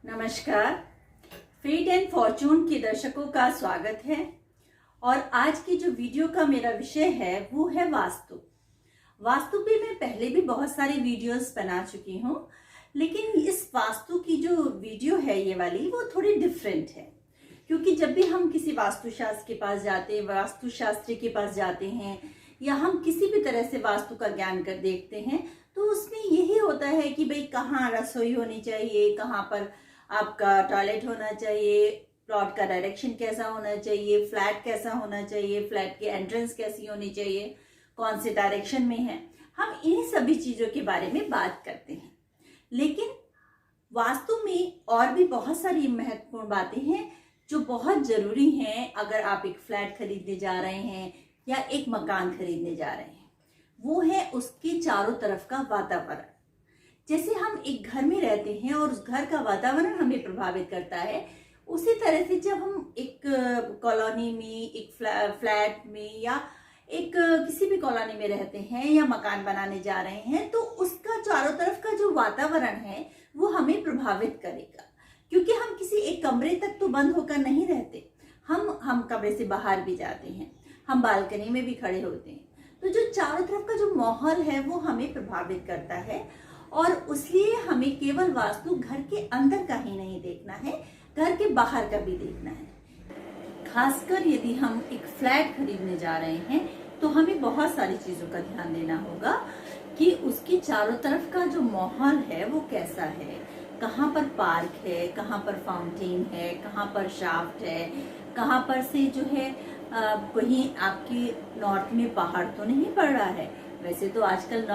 नमस्कार। Fate and Fortune के दर्शकों का स्वागत है। और आज की जो वीडियो का मेरा विषय है वो है वास्तु। वास्तु पे मैं पहले भी बहुत सारी वीडियोस बना चुकी हूँ, लेकिन इस वास्तु की जो वीडियो है ये वाली वो थोड़ी डिफरेंट है। क्योंकि जब भी हम किसी वास्तुशास्त्र के पास जाते हैं, वास्तुशास्त्री के पास जाते हैं, या हम किसी भी तरह से वास्तु का ज्ञान कर देखते हैं, तो उसमें यही होता है कि भाई कहाँ रसोई होनी चाहिए, कहाँ पर आपका टॉयलेट होना चाहिए, प्लॉट का डायरेक्शन कैसा होना चाहिए, फ्लैट कैसा होना चाहिए, फ्लैट की एंट्रेंस कैसी होनी चाहिए, कौन से डायरेक्शन में है। हम इन सभी चीजों के बारे में बात करते हैं। लेकिन वास्तु में और भी बहुत सारी महत्वपूर्ण बातें हैं जो बहुत जरूरी हैं अगर आप एक फ्लैट खरीदने जा रहे हैं या एक मकान खरीदने जा रहे हैं। वो है उसके चारों तरफ का वातावरण। जैसे हम एक घर में रहते हैं और उस घर का वातावरण हमें प्रभावित करता है, उसी तरह से जब हम एक कॉलोनी में, एक फ्लैट में या एक किसी भी कॉलोनी में रहते हैं या मकान बनाने जा रहे हैं, तो उसका चारों तरफ का जो वातावरण है वो हमें प्रभावित करेगा। क्योंकि हम किसी एक कमरे तक तो बंद होकर नहीं रहते, हम कमरे से बाहर भी जाते हैं, हम बालकनी में भी खड़े होते हैं। तो जो चारों तरफ का जो माहौल है वो हमें प्रभावित करता है, और इसलिए हमें केवल वास्तु घर के अंदर का ही नहीं देखना है, घर के बाहर का भी देखना है। खासकर यदि हम एक फ्लैट खरीदने जा रहे हैं तो हमें बहुत सारी चीजों का ध्यान देना होगा कि उसके चारों तरफ का जो माहौल है वो कैसा है, कहाँ पर पार्क है, कहाँ पर फाउंटेन है, कहाँ पर शाफ्ट है, कहाँ पर से जो है कहीं आपकी नॉर्थ में पहाड़ तो नहीं पड़ रहा है। वैसे तो आजकल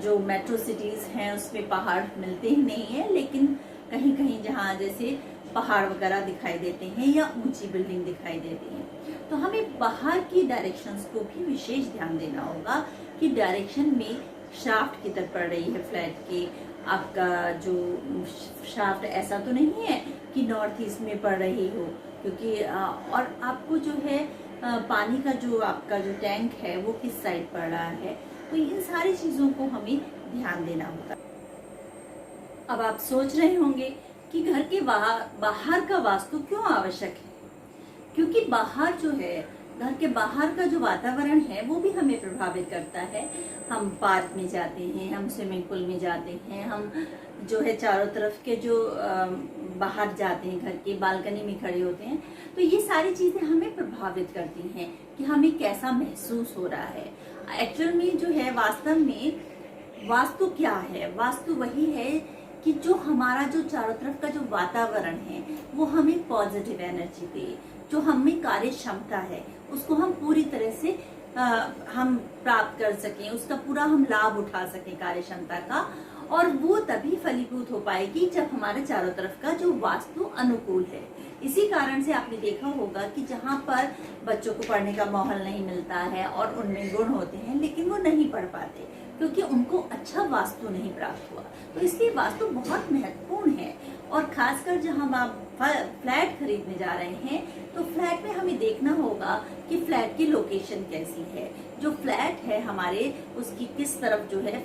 जो मेट्रो सिटीज हैं उसमें पहाड़ मिलते ही नहीं है, लेकिन कहीं कहीं जहाँ जैसे पहाड़ वगैरह दिखाई देते हैं या ऊंची बिल्डिंग दिखाई देती है, तो हमें बाहर की डायरेक्शंस को भी विशेष ध्यान देना होगा कि डायरेक्शन में शाफ्ट किधर पड़ रही है फ्लैट के। आपका जो शाफ्ट ऐसा तो नहीं है कि नॉर्थ ईस्ट में पड़ रही हो, क्योंकि और आपको जो है पानी का जो आपका जो टैंक है वो किस साइड पड़ रहा है। तो इन सारी चीजों को हमें ध्यान देना होगा। अब आप सोच रहे होंगे कि घर के बाहर का वास्तु क्यों आवश्यक है। क्योंकि बाहर जो है, घर के बाहर का जो वातावरण है वो भी हमें प्रभावित करता है। हम पार्क में जाते हैं, हम स्विमिंग पूल में जाते हैं, हम जो है चारों तरफ के जो बाहर जाते हैं, घर के बालकनी में खड़े होते हैं, तो ये सारी चीजें हमें प्रभावित करती हैं कि हमें कैसा महसूस हो रहा है। एक्चुअल में जो है वास्तव में वास्तु क्या है, वास्तु वही है कि जो हमारा जो चारों तरफ का जो वातावरण है वो हमें पॉजिटिव एनर्जी दे, जो हमें कार्य क्षमता है उसको हम पूरी तरह से हम प्राप्त कर सकें, उसका पूरा हम लाभ उठा सकें कार्य क्षमता का। और वो तभी फलीभूत हो पाएगी जब हमारे चारों तरफ का जो वास्तु अनुकूल है। इसी कारण से आपने देखा होगा कि जहाँ पर बच्चों को पढ़ने का माहौल नहीं मिलता है और उनमें गुण होते हैं लेकिन वो नहीं पढ़ पाते, क्योंकि उनको अच्छा वास्तु नहीं प्राप्त हुआ। तो इसलिए वास्तु बहुत महत्वपूर्ण है। और खासकर जब हम आप फ्लैट खरीदने जा रहे हैं तो फ्लैट में हमें देखना होगा कि फ्लैट की लोकेशन कैसी है, जो फ्लैट है हमारे उसकी किस तरफ जो है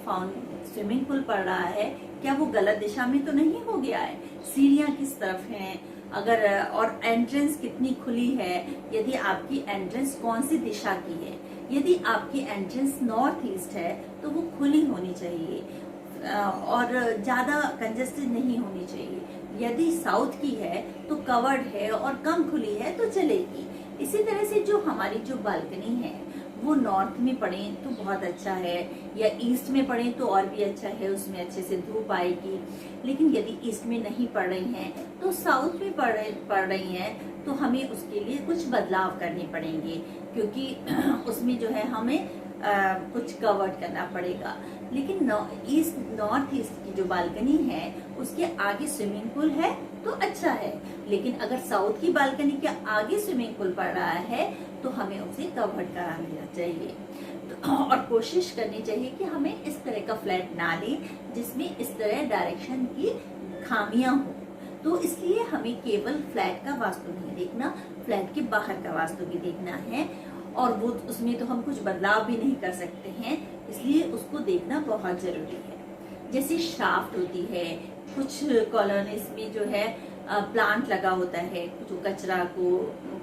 स्विमिंग पूल पड़ रहा है, क्या वो गलत दिशा में तो नहीं हो गया है, सीढ़ियाँ किस तरफ हैं, अगर और एंट्रेंस कितनी खुली है, यदि आपकी एंट्रेंस कौन सी दिशा की है। यदि आपकी एंट्रेंस नॉर्थ ईस्ट है तो वो खुली होनी चाहिए और ज्यादा कंजेस्टेड नहीं होनी चाहिए। यदि साउथ की है तो कवर्ड है और कम खुली है तो चलेगी। इसी तरह से जो हमारी जो बालकनी है वो नॉर्थ में पड़े तो बहुत अच्छा है, या ईस्ट में पड़े तो और भी अच्छा है, उसमें अच्छे से धूप आएगी। लेकिन यदि ईस्ट में नहीं पड़ रही हैं तो साउथ में पड़ रही हैं, तो हमें उसके लिए कुछ बदलाव करने पड़ेंगे, क्योंकि उसमें जो है हमें कुछ कवर्ड करना पड़ेगा। लेकिन नॉर्थ ईस्ट की जो बालकनी है उसके आगे स्विमिंग पूल है तो अच्छा है, लेकिन अगर साउथ की बालकनी के आगे स्विमिंग पूल पड़ रहा है तो हमें उसे कवर्ड करा लेना चाहिए। तो और कोशिश करनी चाहिए कि हमें इस तरह का फ्लैट ना लें जिसमें इस तरह डायरेक्शन की खामियां हो। तो इसलिए हमें केवल फ्लैट का वास्तु नहीं देखना, फ्लैट के बाहर का वास्तु भी देखना है। और वो उसमें तो हम कुछ बदलाव भी नहीं कर सकते हैं, इसलिए उसको देखना बहुत जरूरी है। जैसे शाफ्ट होती है, कुछ कॉलोनीज में जो है प्लांट लगा होता है जो कचरा को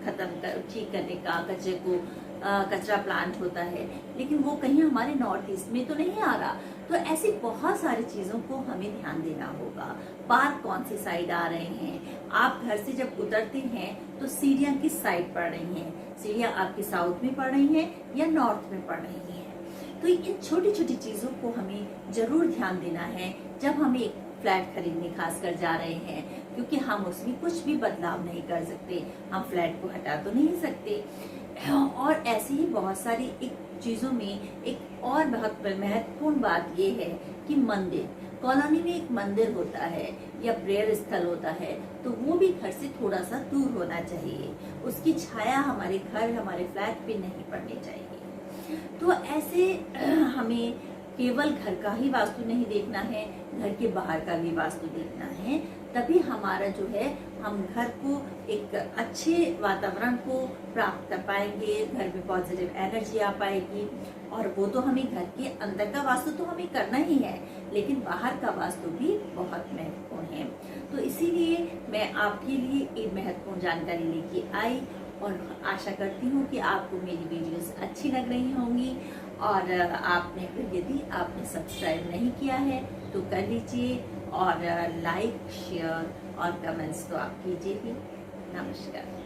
ठीक करने का, कचरे को कचरा प्लांट होता है, लेकिन वो कहीं हमारे नॉर्थ ईस्ट में तो नहीं आ रहा। तो ऐसी बहुत सारी चीजों को हमें ध्यान देना होगा। पार्क कौन सी साइड आ रहे हैं, आप घर से जब उतरते हैं तो सीढ़ियाँ किस साइड पड़ रही हैं, सीढ़ियाँ आपके साउथ में पड़ रही हैं या नॉर्थ में पड़ रही हैं। तो इन छोटी छोटी चीजों को हमें जरूर ध्यान देना है जब हम एक फ्लैट खरीदने खासकर जा रहे हैं, क्योंकि हम उसमें कुछ भी बदलाव नहीं कर सकते, हम फ्लैट को हटा तो नहीं सकते। और ऐसे ही बहुत सारी एक चीजों में एक और बहुत महत्वपूर्ण बात ये है कि मंदिर, कॉलोनी में एक मंदिर होता है या प्रेयर स्थल होता है, तो वो भी घर से थोड़ा सा दूर होना चाहिए। उसकी छाया हमारे घर, हमारे फ्लैट पे नहीं पड़नी चाहिए। तो ऐसे हमें केवल घर का ही वास्तु नहीं देखना है, घर के बाहर का भी वास्तु देखना है। तभी हमारा जो है, हम घर को एक अच्छे वातावरण को प्राप्त कर पाएंगे, घर में पॉजिटिव एनर्जी आ पाएगी। और वो तो हमें घर के अंदर का वास्तु तो हमें करना ही है, लेकिन बाहर का वास्तु भी बहुत महत्वपूर्ण है। तो इसीलिए मैं आपके लिए एक महत्वपूर्ण जानकारी लेके आई और आशा करती हूँ कि आपको मेरी वीडियोस अच्छी लग रही होंगी। और आपने यदि आपने सब्सक्राइब नहीं किया है तो कर लीजिए, और लाइक, शेयर और कमेंट्स तो आप कीजिए ही। नमस्कार।